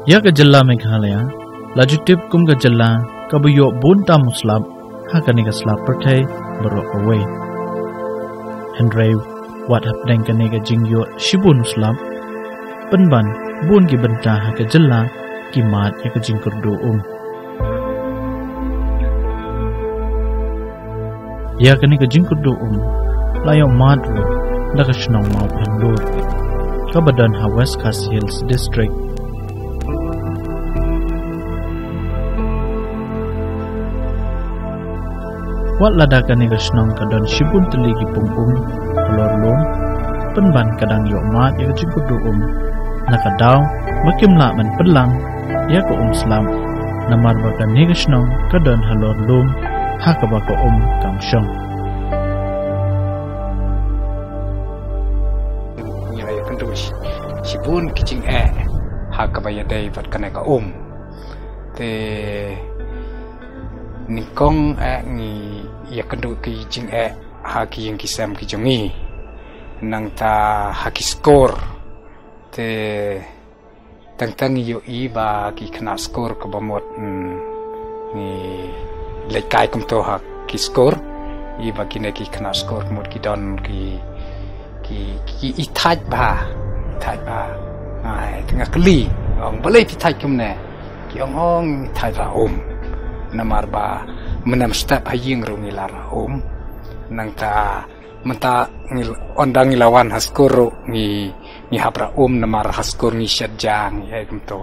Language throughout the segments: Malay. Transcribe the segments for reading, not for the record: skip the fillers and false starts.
Ya ke jela Meghalaya, laju tip kum ke jela kabuyo bunta muslab hakani ke slab pertai berok away. Hendrai wat hapdeng kani ke jingyo shibun muslab penban bun ki benta hake jela ki mat ya ke jingkurdu Ya kani ke jingkurdu layong mat lo dak shnong Mawphanlur kabadan ha West Khasi Hills district. Wat lada kani ke shnong kadon shibun teligi pung alor lom penban kadang yok mat ya ke jingkurdu nakadaw makimla man pelang ya ke slam namar baka ni ke shnong kadon halor lom hakabaka kangshong. Sibun kicing hakabaya day vat kaneka te nikong ni ya kendu kicing haki yang kisam kijongi nang ta haki skor te tang yo iba ki kena skor kabamot ni lekai kum to haki skor iba kine ki kena skor mut ki don ki itaj ba ai tengah keli ong balai pitai kumne ki ong itaj ba namar ba menam step haying rungi lara nang ta menta ngil ondang ilawan haskoro ni habra namar haskor ni syadjang ya kum to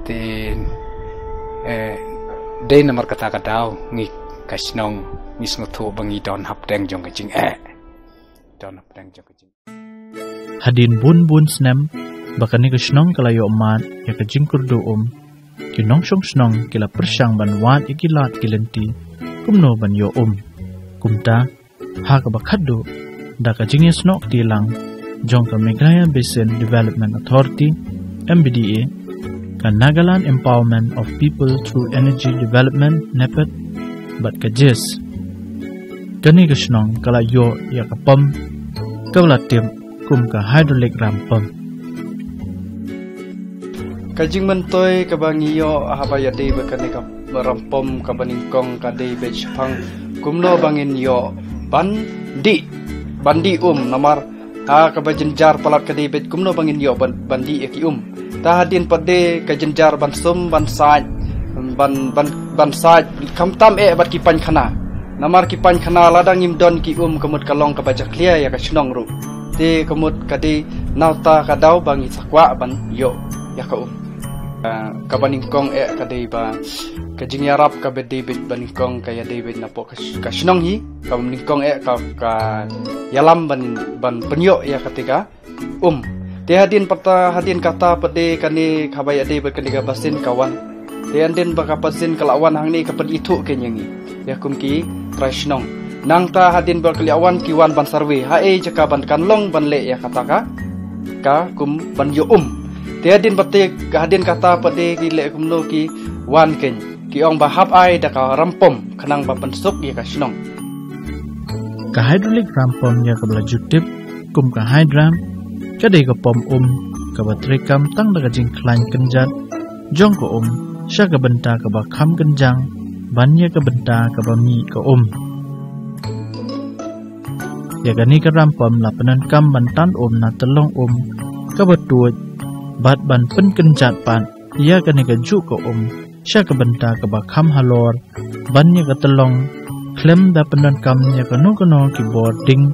tin day namar kata kadau ni kasnong ni snoto bangi don hapdeng jong kajing don hapdeng jong kajing hadin bun snem bakani ke shnong kalayo mat ya ke jingkurdu kinong snong kila persyang ban wat ikilat kilenti kumno ban yo kumta ha ka bakhaddo da ka jingye snok tilang jong ka Meghalaya Basin Development Authority MBDA ka Nagaland Empowerment of People Through Energy Development NEPED bat ka JIS kani ke shnong kalayo ya ka pam kawlatim kum ka hydraulic rampam kajing mentoy kabangiyo ahabaya day bakane ka rampam kabaningkong ka day bechpang kumno bangin yo bandi namar kabajenjar palat ka day bet kumno bangin yo bandi eki ta hadin pade kajenjar bansum bansaj kamtam bat kipan khana namar kipan khana ladang imdon ki kamut kalong ka bajak lia ya ka shnong ru te kamut kadi nauta kadaw bangi sakwa ban yo ya ka kabaningkong kadai ba kajing yarap ka bedebit baningkong kaya David na po kasnong hi kabaningkong ka yalam ban penyo ya ketika te hadin kata pade kani khabaya de bakaniga basin kawan te andin baka pasin kalawan hangni kapan itu kenyangi ya kumki trasnong nang ta hadin berkeliawan kiwan ban sarwe jaka ban kanlong ban le ya kataka ka kum ban yo te hadin pate hadin kata pade ki le kumno ki wan ken ki ong bahap ai da ka rampom kanang ba pensuk ya ka snong ka hydraulic rampom ya ka blajutip kum ka hydram ka de ka pom ka batrekam tang da ka jing klan kenjat jong ko sya ka benta ka ba kham kenjang ban ya ka benta ka ba mi ka ya gani ka rampam la penan kam bantan na telong ka batuj bat ban pen kenjat pan ya gani ka ju ka sya ka benta ka ba kham halor ban ya ka telong klem da penan kam ya ka no ki boarding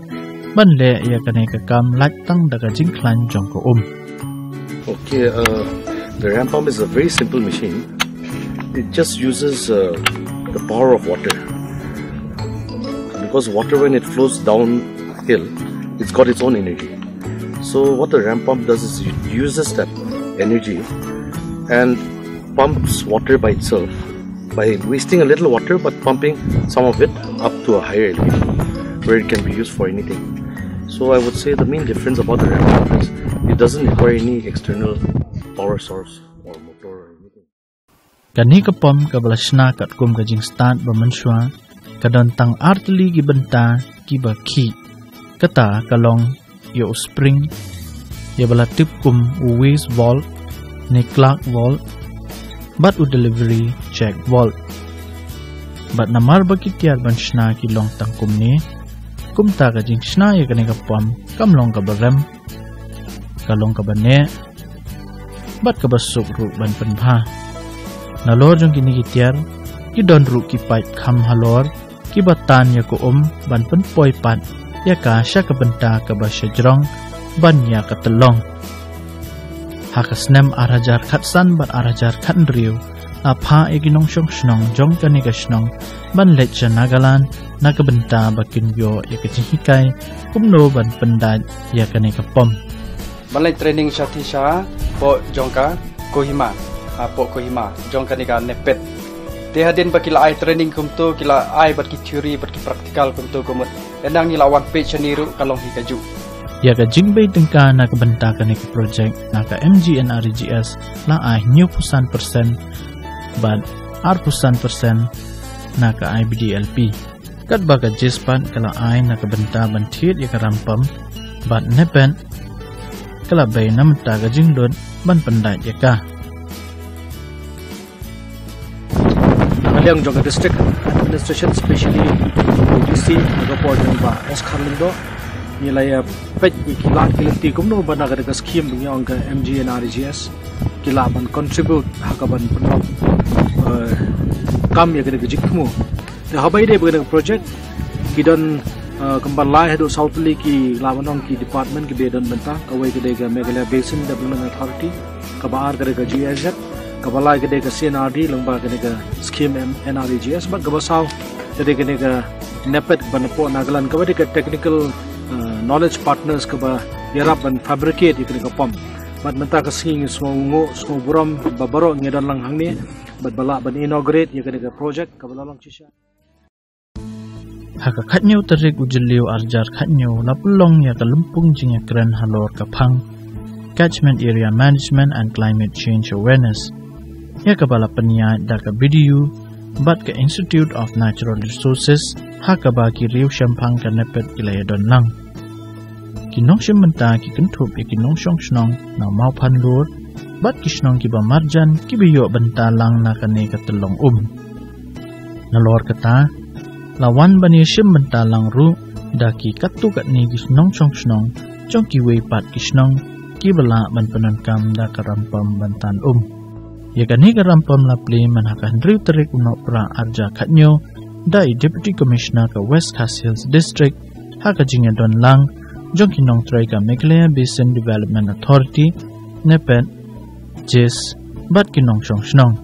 ban le ya gani ka kam lak tang da ka jing klan jong ka Okay, the ramp pump is a very simple machine. It just uses the power of water. Because water, when it flows downhill, it's got its own energy. So what the ramp pump does is it uses that energy and pumps water by itself by wasting a little water but pumping some of it up to a higher elevation where it can be used for anything. So I would say the main difference about the ramp pump is it doesn't require any external power source or motor or anything. Kani ka pom ka balashna kat kum ka jing start ba manswa kadon tang artli gi benta ki ba ki kata kalong yo spring ya bala tip kum waste valve ni Clark Vault, bat u delivery check vault. Bat namar bagi tiar ban shna ki long tangkum ni, kum ta ka jing shna ya kane ka pam, kam long ka barem, ka long ka bane, bat ka basuk ru ban penpha. Nalor jong kini ki tiar, ki don ru ki pait kham halor, ki batan ya ko ban penpoi pat, ya ka sya ka benta ka ba shajrong, ban ya ka telong. Hakasnem arajar khatsan bat arajar khandriu, apa eginong syong shnong jong kanika shnong ban lecha nagalan nakabenta bakin yo yakajhikai kumno ban pendat yakanika pom balai training shatisha po jongka Kohima po Kohima jong kanika nepet te hadin bakila ai training kumto kila ai bat ki theory bat ki practical kumto kumut enang ni lawan page niru kalong hikaju yaka jingbei tengka nakabenta kanika project naka MGNRGS la ai new % ban R% naka IBDLP. Kat baga jispan kala ai naka benta bantit ya karampam ban nepen kala bay namta ga jinglon ban pandai ya ka. Kaliang Jogja District Administration especially DC report ba West Khasi Hills nilai pet ikilat kilati kumno ban aga ga scheme bingya angka MGNRGS kila ban contribute hakaban penop kam ya kena jikmu the habai de bena project kidon kembal lai hadu southly ki lawanong ki department ki bedon benta kawai kede ga Meghalaya Basin Development Authority kabar kede ga GIZ kabalai kede ga CNRD lengba kede ga scheme NRGS bat gabasaw kede ga nepet banapo nagalan kawai kede technical knowledge partners kaba yarap ban fabricate kede ga pom bat menta ka sing smong buram babaro ngedon lang hangni bat bala ban inaugurate ya kene project kabala lang chisha haka khatnyo tarik ujliu arjar khatnyo lapulong ya kalumpung jingya kran halor kapang catchment area management and climate change awareness ya kabala penya da ka BDU bat ka Institute of Natural Resources haka ba ki riu shampang ka nepet ilaya don lang kinong shimenta ki kentup ikinong shong shnong na Mawphanlur bat kisnong kiba marjan kibiyo bentalang na kane katelong nalor kata lawan bani shim bentalang ru daki katu kat ni kisnong chong snong chong kiwe pat kisnong kibala ban penankam da karampam bantan ya kani karampam lapli manhakan riu terik unok pra arja khatnyo dai Deputy Commissioner ka West Khasi Hills District haka jingya don lang jong kinong try ka Meghalaya Basin Development Authority nepet Jis bat kinong shong shnong.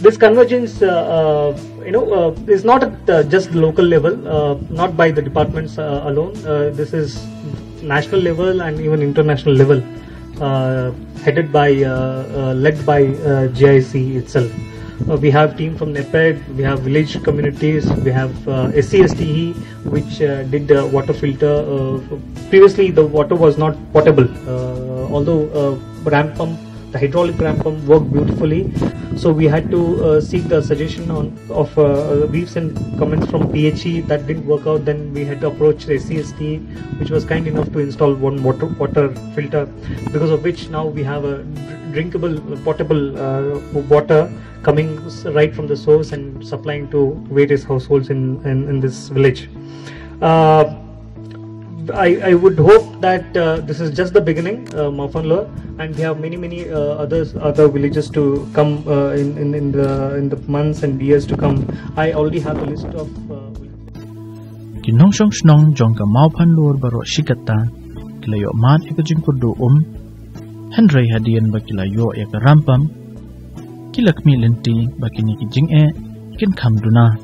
This convergence, is not at just local level, not by the departments alone. This is national level and even international level, headed by, led by GIC itself. We have team from NEPED, we have village communities, we have SCSTE, which did water filter. Previously, the water was not potable, although ramp pump. The hydraulic ramp pump worked beautifully, so we had to seek the suggestion of briefs and comments from PHE. That didn't work out. Then we had to approach the SCST, which was kind enough to install one water filter, because of which now we have a drinkable, potable water coming right from the source and supplying to various households in this village. I would hope that this is just the beginning, Mawphanlur, and we have many other villages to come in the months and years to come. I already have a list of. Kinong shong shnong jong ka Mawphanlur baro shikata kilayo mat ikajing kudu Henry hadian bakilayo ya karampam kilakmi lenti bakini kijing kin kamduna.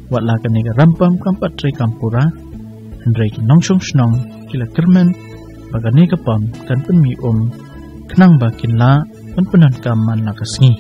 Watla kaniga rampam kampat tray kampura Henry kinong shong shnong kila kermen bagani kapam kan penmi knang bakin la penpenan kaman nakasngi.